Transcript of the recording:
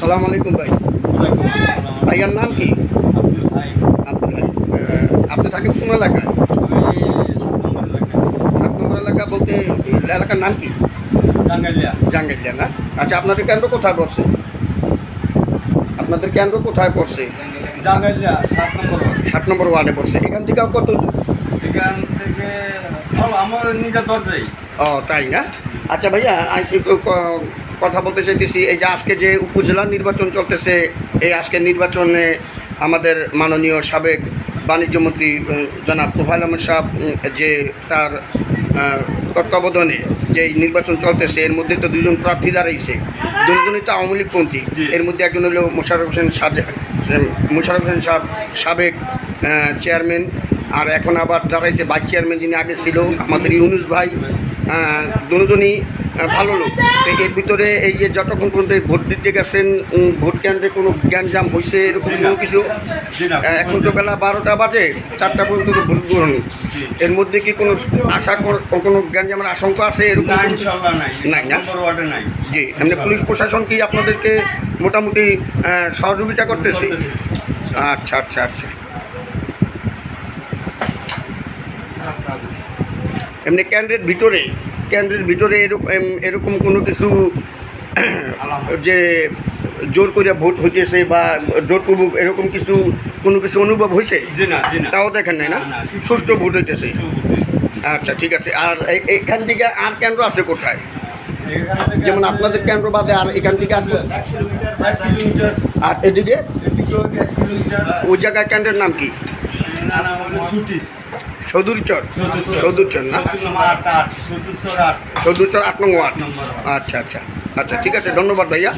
আসসালামু আলাইকুম ভাই। ভাইয়ার নাম কি? আব্দুল ভাই। আপনি থাকেন কোন এলাকায়? 7 নম্বর এলাকা বলতে এলাকার নাম কি? জাঙ্গাইলিয়া না? আচ্ছা, আপনাদের কেন্দ্র কোথায় পড়ছে? আপনাদের কেন্দ্র কোথায় পড়ছে? জাঙ্গাইলিয়া 7 নম্বর ওয়ার্ডে পড়ছে। এখান থেকে কত দূর? এখান থেকে আমার নিজের দরজাই। ও তাই না? আচ্ছা ভাইয়া, আমি একটু কথা বলতে চাইতেছি, এই যে আজকে যে উপজেলা নির্বাচন চলতেছে, এই আজকের নির্বাচনে আমাদের মাননীয় সাবেক বাণিজ্যমন্ত্রী জনাব তোফায়েল আহমেদ সাহেব যে তার তত্ত্বাবধানে যে নির্বাচন চলতেছে, এর মধ্যে তো দুজন প্রার্থী দাঁড়াইছে, দুজনই তো আওয়ামী লীগপন্থী। এর মধ্যে একজন হলো মোশাররফ হোসেন সাহেব, সাবেক চেয়ারম্যান, আর এখন আবার দাঁড়াইছে ভাইস চেয়ারম্যান যিনি আগে ছিল আমাদের ইউনুস ভাই। দুজনই ভালো লোক। এর ভিতরে এই যে যতক্ষণ পর্যন্ত ভোট দিতে গেছেন, ভোট কেন্দ্রে কোনো গ্যাঞ্জাম হয়েছে এরকম কোনো কিছু? এখন তো বেলা 12টা বাজে, 4টা পর্যন্ত ভোট গ্রহণ। এর মধ্যে কি কোনো কোনো গ্যাঞ্জামের আশঙ্কা আছে এরকম? নাই না? জি, এমনি পুলিশ প্রশাসন কি আপনাদেরকে মোটামুটি সহযোগিতা করতেছে? আচ্ছা আচ্ছা আচ্ছা। এমনি কেন্দ্রের ভিতরে এরকম কোনো কিছু যে জোর করে ভোট হইতেছে বা জোরপূর্বক এরকম কোনো কিছু অনুভব হয়েছে? তাও দেখেন নাই না? সুষ্ঠু ভোট হইতেছে। আচ্ছা ঠিক আছে। আর এখান থেকে আর কেন্দ্র আছে কোথায়? যেমন আপনাদের কেন্দ্র বাদে আর এখান থেকে আর এদিকে ওই জায়গায় কেন্দ্রের নাম কি? সদুরচর না? সদুরচর 8 নং ওয়ার্ড। আচ্ছা আচ্ছা আচ্ছা, ঠিক আছে, ধন্যবাদ ভাইয়া।